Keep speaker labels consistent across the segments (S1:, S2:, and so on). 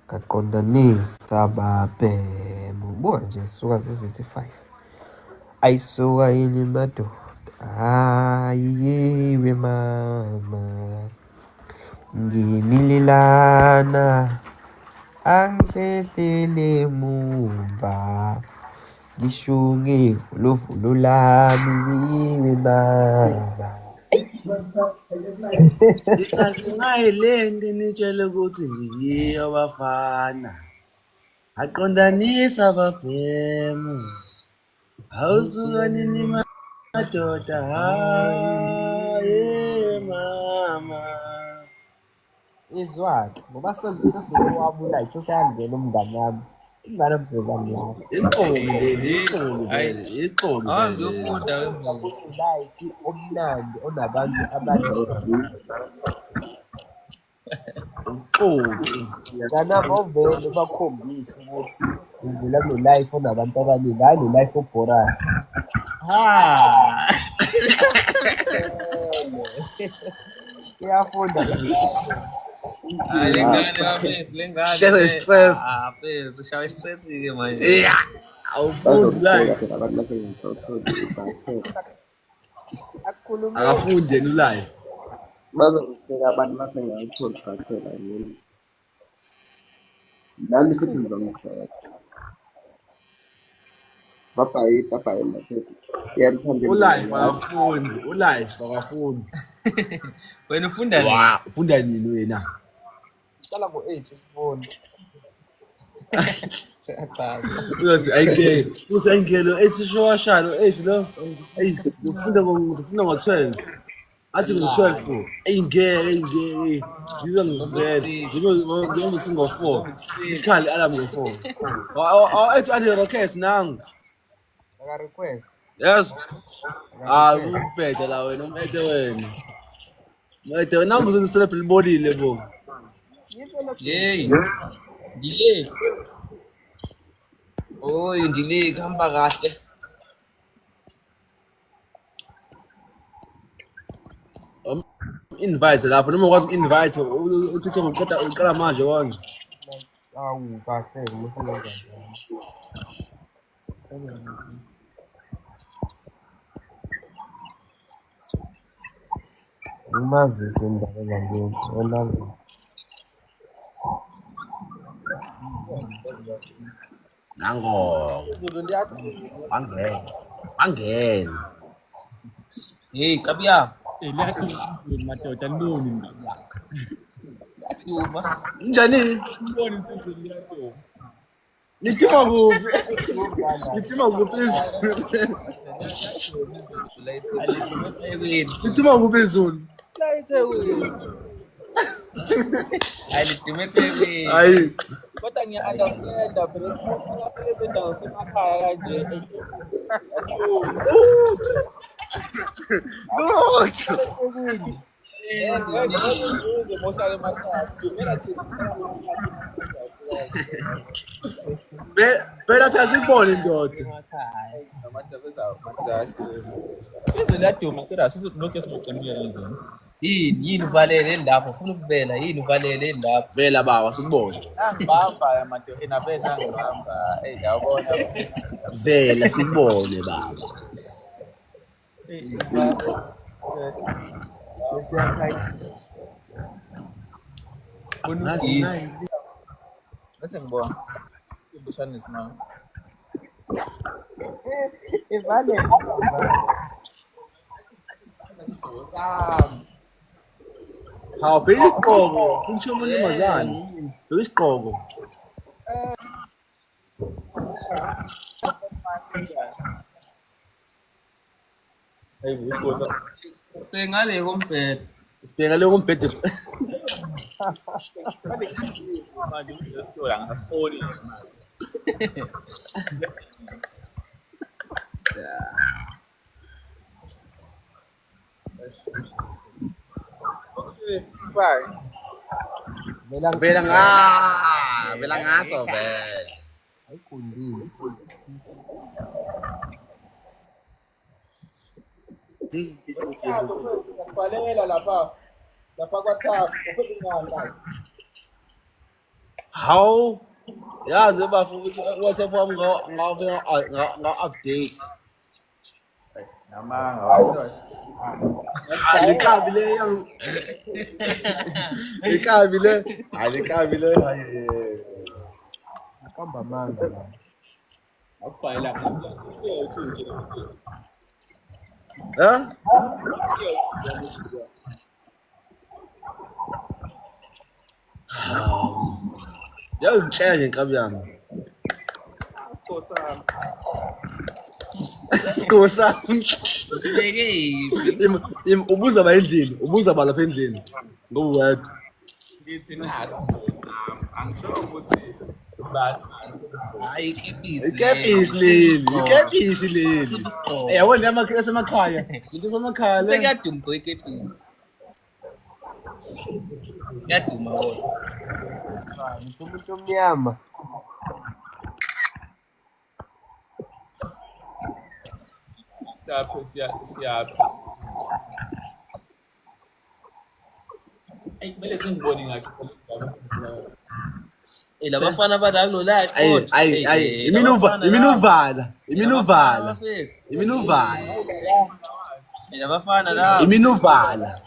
S1: ngaqondanisa babhemu buka nje suka zizithi 5 ayisuka yini madoda hayiwe mama ngimililana angihlehlele mumva ngisho ngevuluvulo lami yiwe mama
S2: Ingayilento nitshela ukuthi ngiyiyo bafana. Aqondanisa ababhemu. Awusuka nini madoda hayi mama.
S1: izwakhe ngoba sesikuwabula yisho sayangena umngane wami umngane mzozami lapho
S2: Ixolo leli, ixolo vele, ixolo vele.
S3: Ngiyofunda wemvumo.
S1: life omnandi onabantu abaningi
S2: Uxoki.
S1: kanabo vele bakhombise ukuthi uvela kule life onabantu abaningi hayi le life obhorayo iyafunda
S3: Hayi lengane bafethu lengane.
S2: Share stress.
S3: Bafethu ushawa stress-ke manje.
S2: Yeah. Awufundi live.
S1: akhuluma
S2: Akafundi yena ulive.
S4: Bazongifika abantu basengayitholi kakhulu yini. Nami futhi ngizongishaya. Bye mafethu. Yamthanda
S2: Ulive akafundi, ulive akafundi.
S3: Wena ufunda nini?
S2: Wow, ufunda nini wena?
S1: qala ngo-8 ukufunda
S2: Uyathi ayingeke, uthi ayingeke lo 8 showashalo 8 lo. Hey, ufunda ngo-12. Athi ngo-12. Ayingeke. Ngizongizela. Njengoba ngo-4. Ikhali alarm ngo-4. Athi ade rocket nangu.
S1: aka-request
S2: Yes. Umphethe la wena, umphethe wena. Manje wena ngizoselephela libonile bo.
S3: Yey. Delay. Oy, delay kuhamba kahle.
S2: Invite lapho noma ukwazi uku-invite uTikTok uqala manje konje.
S1: awu kahle umusebenza umazisi indaba ezangeni olanga
S2: Nango. Angena.
S3: Hey, kabiya.
S5: Madoda ntoni ndaba?
S3: Uma.
S2: Njani?
S5: Mboni sisi liyadoma.
S2: Nithuma kuphi? Nithuma kuphi Nithuma kuphi izulu?
S3: Alitume eThekwini.
S2: Hayi.
S4: Kodwa ngiya-understand phela lezo ndawo semakhaya kanje.
S2: Lutho.
S4: Ngeke mohlala emakhaya. Dumela thina sicela
S2: Phela phela sikubone indoda.
S4: Izwe liyaduma serious lokho esinoqinile kanjani.
S3: Yini uvalele lapho ufuna ukuvela yini uvalele lapho.
S2: Vela baba sikubone.
S4: Angibamba madoda vele angibamba. Yabona.
S2: Vela sikubone baba.
S4: Bese ngibona. Ngishana isimanga.
S1: ivale
S2: Hawu phela isigqoko, kungisho amantombazane. Phela isigqoko.
S4: Hey, buzoza.
S3: Ngale kombhede.
S2: Sibheka le kombhede.
S4: Manje ngizosithola ngasifoni. Okay, fine.
S2: Vela ngaso vela.
S1: ayikundile
S4: Ngiyakubhalela lapha kwaThabo, uphethe ingane la.
S2: Hawu yazi bafu ukuthi WhatsApp wami nga-update.
S4: Namanga wayini.
S2: Lekabi le yang. Lekabi le. Hayi lekabi le.
S1: Kamba amanga la.
S5: akubhayela ngasi uyothunje
S2: Huh? Yangitshela nje inkabi yami. Kosa.
S3: Usibeke yiphi?
S2: Ubuza ba endlini, ubuza ba lapha endlini. Ngowedwa.
S4: Ngithi nazi angisho ukuthi bani
S3: Hayi ikepisi.
S2: Ikepisi leli, ikepisi leli. Yabona amakhaya asemakhaya. Into semakhaya le.
S3: Sekuyaduma go ikepisi. Kuyaduma wona.
S1: Ngisomuntu omnyama.
S4: siyaphi kumele singibone ngakho
S3: Labafana badalo live
S2: Ayi, iminuvala.
S3: Labafana la.
S2: Iminuvala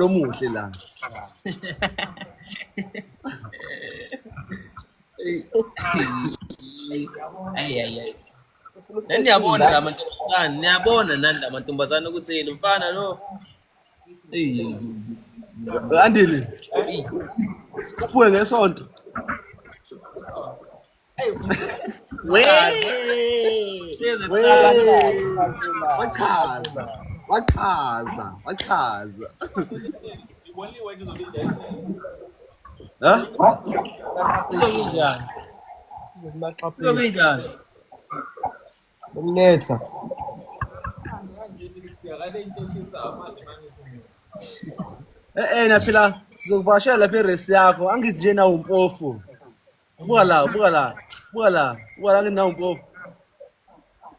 S2: omuhle la.
S3: Ayi. Niyabona la mantombazane, niyabona nani la mantombazane ukuthi lo mfana lo.
S2: Andile. Uphuke ngesonto. Wachaza.
S4: iboniwe nizolindela
S2: Huh?
S3: Kuzobe njani?
S1: Umnetha.
S4: kade into eshisa manje
S2: Na phela sizokuvashela lapha eresi yakho. Angithi nje nawo umpofu. Buka la.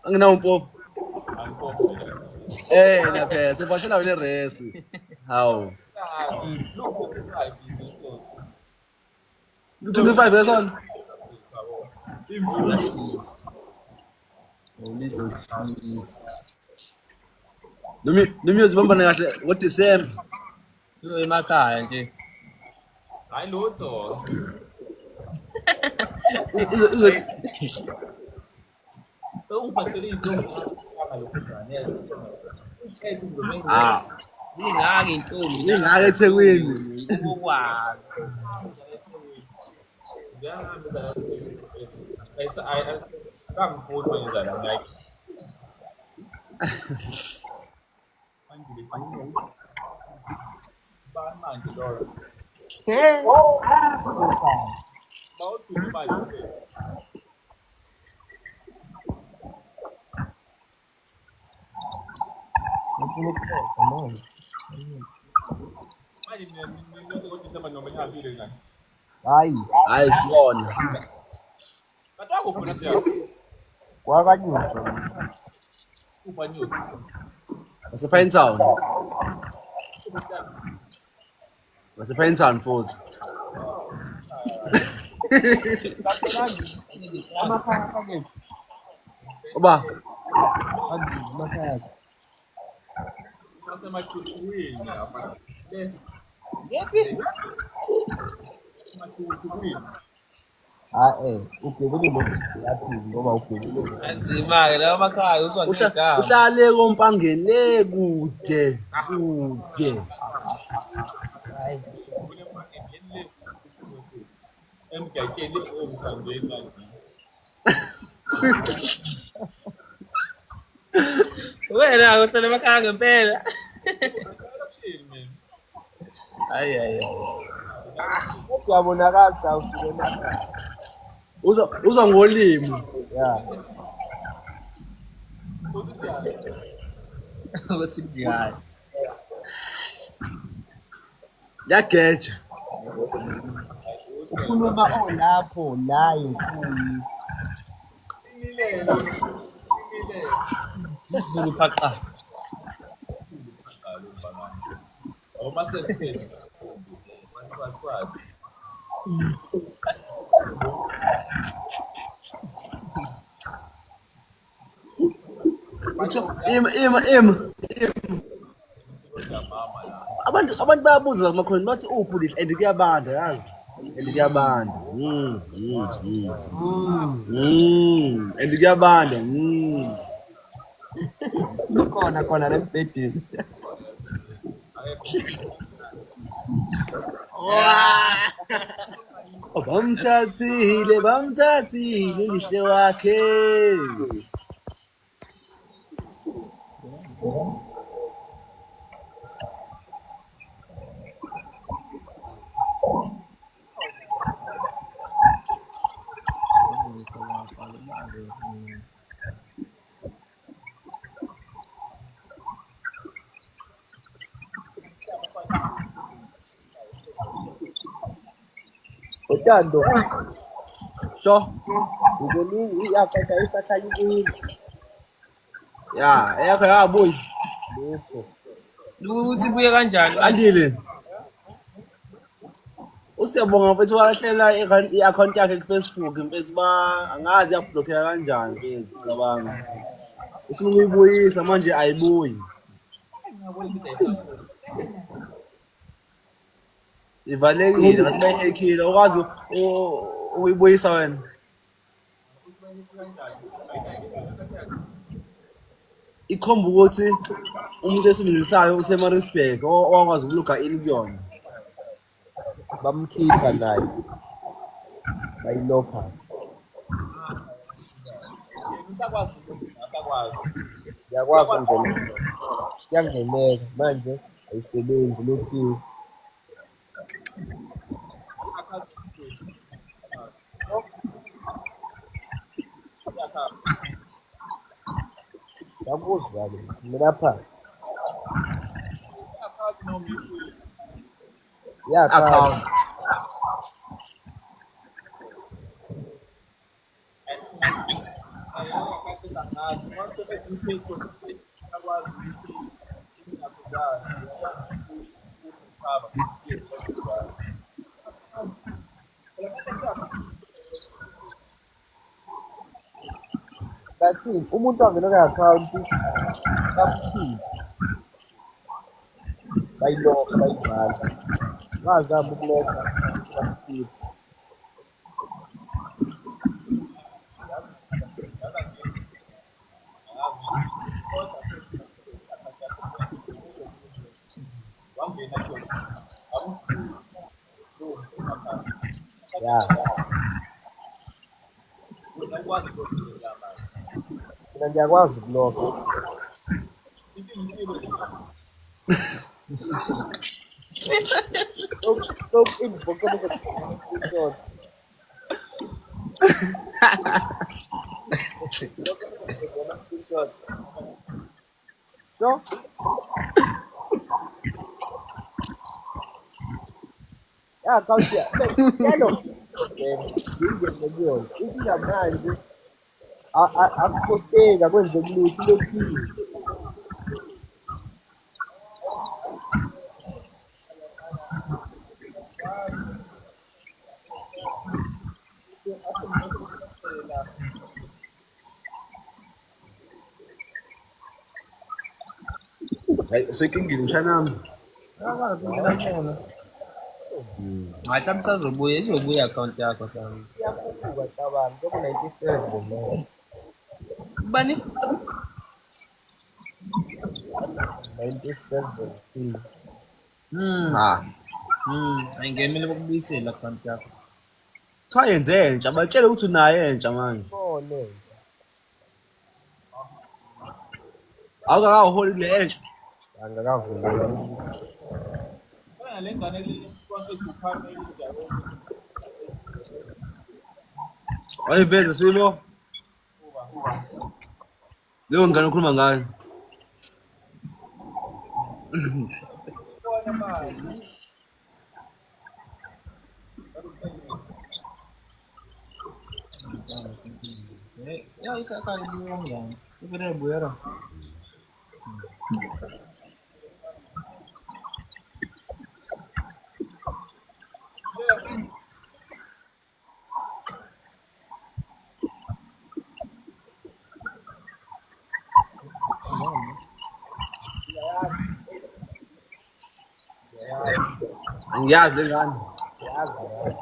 S2: Anginawo umpofu. Na phela sivashela wena eresi. Hawu. 25 years on. Numi uzibambana kahle ngoDisemba.
S3: Yo emakhaya nje.
S4: hayi lutho ungiphathele izinto lokuzane uthethe ngizobe
S3: Ingake intombi.
S2: Ingake eThekwini.
S3: Ukwazi.
S4: ngiyahamba akangifuni manje la ngeke bani manje Laura
S1: Sizochaza.
S4: bawudume manje
S1: Ngifuna ukuphetha manje.
S4: manje mina ngoDisemba noma ihambile ngani
S2: Hayi sibona.
S4: kanti akuphi siyasi
S1: Kwakanyuswa.
S4: upha news
S2: Wasepine Town. Wasepine Town futhi.
S1: Amakhaya akekho.
S2: Oba,
S1: Amakhaya.
S4: masemachukwini lapha le
S3: Ngephi?
S4: machukwini
S1: Ugebule yaphili ngoba ugebule.
S3: Anzima ke la emakhaya uzwa ngegama.
S2: uhlale kompangele kude.
S1: Hayi.
S4: emgatsheni omsandweni manje
S3: Wena uhlala emakhaya ngempela.
S4: elokishini mina
S3: Hayi.
S1: Kuyabonakala usuke emakhaya.
S2: Uza ngolimi.
S1: Ya.
S3: Ukuthi njani?
S2: Yageja.
S1: Ukhuluma lapho la enkulu.
S4: imilelo
S3: Isizulu phaqa.
S4: awumasense wathiwa
S2: Im. Abantu bayabuza amakhona bathi uphi lihle and kuyabanda yazi. And kuyabanda. And kuyabanda.
S1: khona lembhedeni.
S2: Bamthathile lihle wakhe.
S1: Uthando.
S2: Sho.
S1: Ngikuningi iyakhetha isakhanyile.
S2: Ya, eyakho yabuyi.
S1: Leso.
S3: Ukuthi kuye kanjani?
S2: Andile. Usiyabonga mfethu wakahlela i-account yakhe ku-Facebook mfethu angazi yablockeka kanjani mfethu cabanga. Ufuna ukuyibuyisa manje ayibuyi. Ivalekile ngathi bayihackile ukwazi ukuyibuyisa wena. Ikhomba ukuthi umuntu esibenzisayo useMaritzburg owakwazi ukuluga in kuyona.
S1: Bamkhipha naye. Bayilokha. Yakwazi ukungena. Kuyangeneka manje ayisebenzi lokhiwe. Yakuzwa-ke mina phansi.
S2: Account.
S1: That's it. Umuntu angena kwi-account bamkhipha. Bayilokha bayivala. Wazama ukulokha bamkhipha. Ya. Mina ngiyakwazi ukulokha. Stop info kama screenshot. So? Ya account ya. Hello. Ngingene kuyona. Inkinga manje akuposteka kwenzeka lutho ilokhile.
S2: Hayi usekingile mshanami.
S1: Akwazi ukungena kuyona.
S3: Hayi mhlawumbe isazobuya izobuya i-account yakho sami.
S1: Iyakhuphuka cabanga kuba 97 man.
S3: Ubani?
S1: 97k.
S3: Ayingemele bakubuyisele i-account yakho.
S2: Cha yenze entsha batshele ukuthi unayo entsha manje.
S1: Khona nje.
S2: Awukakaholi kule entsha.
S1: Angakavumi.
S2: Ayiveze simo. Leyo ngane ukhuluma ngayo.
S3: Ya isakhaya ibuya kanjani? Kufanele ibuyela.
S2: Angiyazi lengane.
S1: Yazi ya.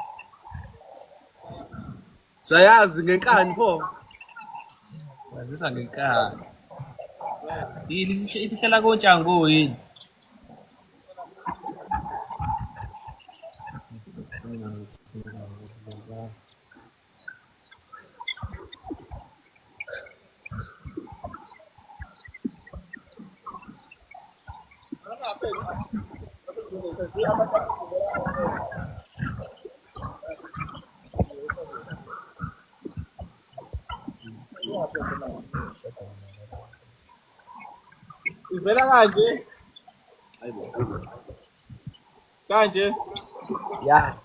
S2: Sayazi ngenkani pho.
S3: Wazisa ngenkani. Yini ihlala koNtshango yini?
S4: Ivela kanje. Kanje.
S1: Ya.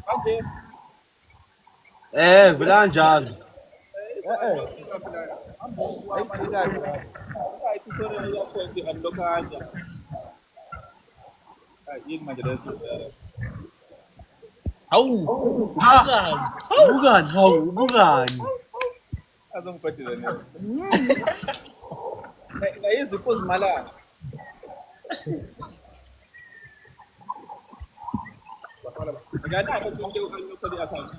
S4: Kanje.
S2: Vela kanjalo.
S4: Tutorial yakho ethi unlock kanje. Yini manje leso?
S3: Hawu.
S2: Ubukani.
S4: Azongiphathela nini? Na izipho zimalana. Nganayo into unlock i-account.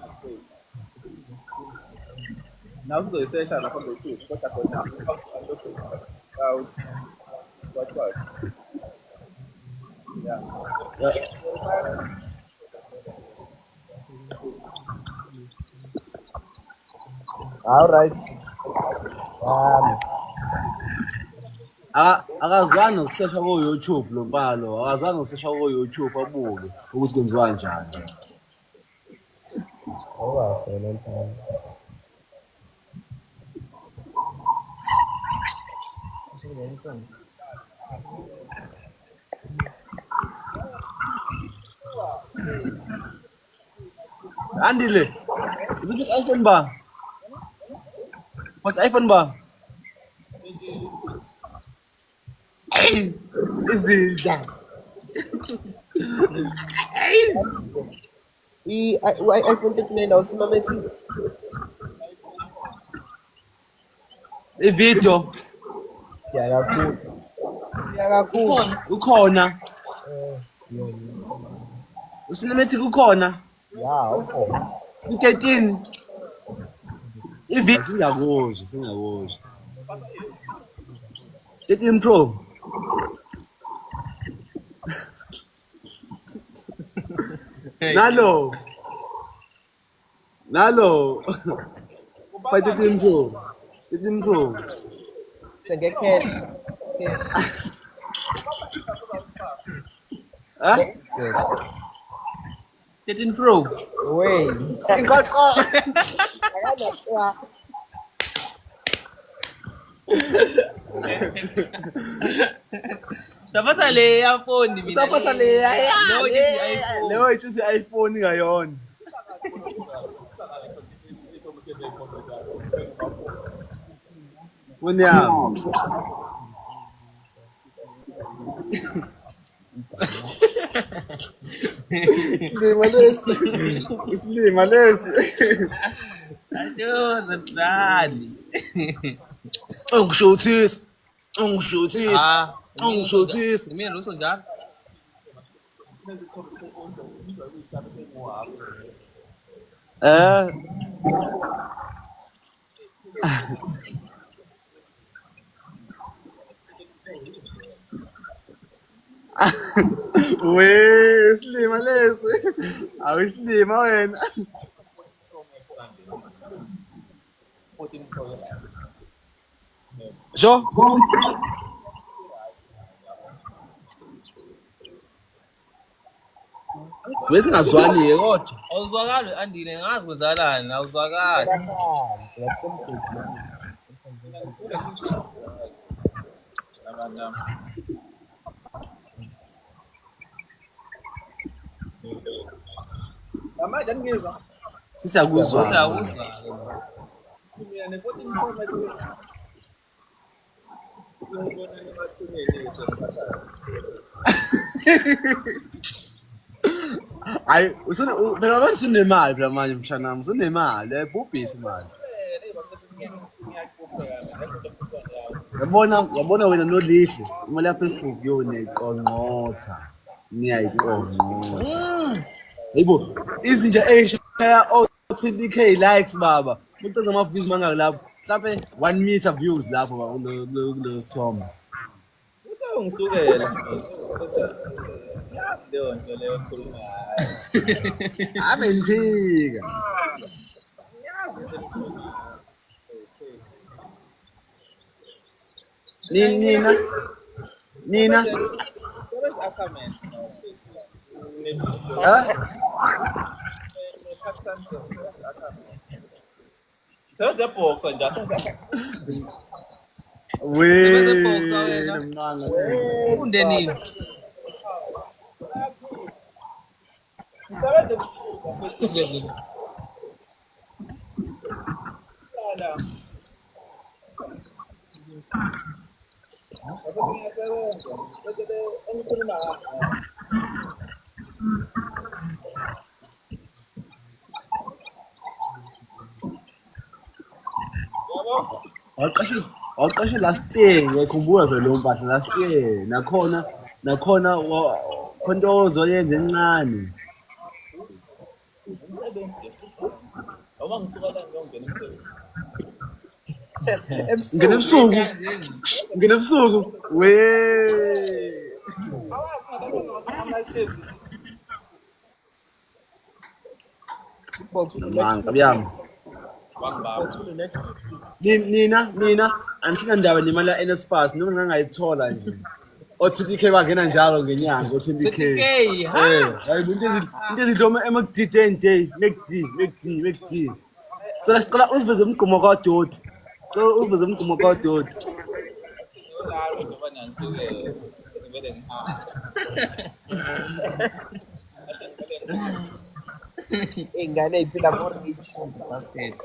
S4: Nawe uzoyisesha lapha ngo-YouTube kodwa khona unlock. What? Yeah.
S1: All right.
S2: Akazwani nokusesha ko-YouTube lo mfana lo. Akazwani nokusesha ko-YouTube abuke ukuthi kwenziwa kanjani.
S1: Owahle lo mfana.
S2: Andile. Is it iPhone ba? What's iPhone ba? Hey, izinja.
S1: I-iPhone 39 awusimamethile.
S2: Ivideo
S1: Ya kakhulu. Ya kakhulu.
S2: ukhona.
S1: Yo.
S2: Ucinematic ukhona.
S1: Ya, ukhona.
S2: I-13. Ivideo singakuzwa. 13 Pro. Nalo. 13 Pro. 13 Pro.
S1: Sengekhetha.
S2: Huh?
S3: 13 Pro.
S1: Wey.
S2: Inkoqo.
S1: Akanakuwa.
S3: Taphatha le ya phone mina.
S2: Usaphatha le
S3: No, it is iPhone.
S2: leyo ichusi iPhone ngayona. Phone yami. Isilima lesi.
S3: Ayo, zanhlani.
S2: Ungishuthisa.
S3: Mina lo sonjalo.
S2: Isilima lesi. Awisilima wena.
S4: 14 Pro.
S2: Sure. Besingazwani kodwa.
S3: Awuzwakali Andile ngazi kwenzakalani, awuzwakali.
S4: Manje angizwa.
S2: Sisakuzwa.
S4: Mina ne-14 Pro manje. Ngibona nibathumele sengiphatha.
S2: Hayi, phela manje unemali phela manje mshanami, usunemali, ayibhubhisi imali. Yabona wena nolihle, imali ya Facebook yone iqonqotha. Niyayiqonqa. Hayibo, izinja ey'shaya o-20k likes baba. Uceza ama-views mangaki lapho? Mhlampe 1 meter views lapho baba kulo sithombe.
S5: Usangisukela. Yazi leyo nto leyo okhuluma ngayo.
S2: Ave nifika.
S5: Yazi into engikhuluma ngayo. Okay.
S2: Nina.
S5: Sebenza Aquaman.
S2: Ha?
S5: Sebenza boxer nje.
S3: Sebenza boxer wena.
S2: Nomnanga.
S3: Ufunde nini?
S5: Ngisebenza
S2: Waqashe last year ngiyakhumbula vele lo mpahla last year nakhona khona ozoyenza encane.
S5: Uma ngisuka la ngiyongena emsebenzini.
S2: Ngene ebusuku we manga byami nina angisika ndaba nemali ya NSFAS noma ngangayithola nje o20k bangena njalo ngenyanga o20k
S3: 20K, ha?
S2: hayi into ezidloma eMcD day McD sicela uziveze umgqumo kaDoti
S5: Olalo nje bana ngisuke ngivele ngihamba.
S1: Iy'ngane ey'phila more-rich.
S3: Basket.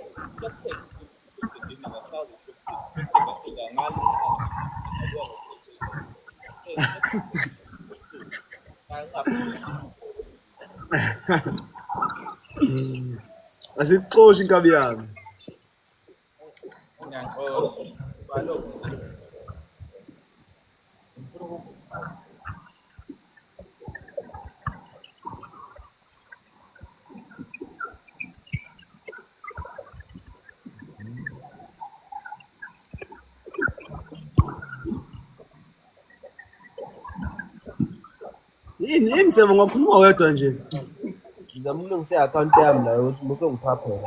S2: asikuxoshi inkabi yami yini sebo ngakhuluma wedwa nje
S1: Ngizama ukulungisa i-akhawunti yami la ukuthi musongiphaphela.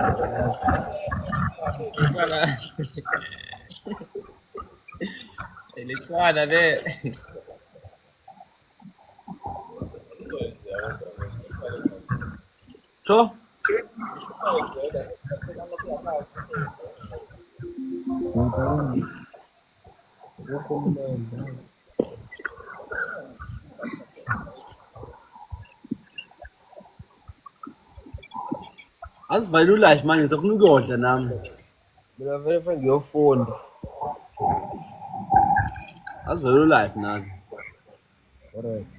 S3: Electrona le.
S2: so asivalile ulife manje ngizofuna ukuyodla nami
S1: Mina vele fanele ngiyofunda.
S2: asivalile ulife nami
S1: Alright.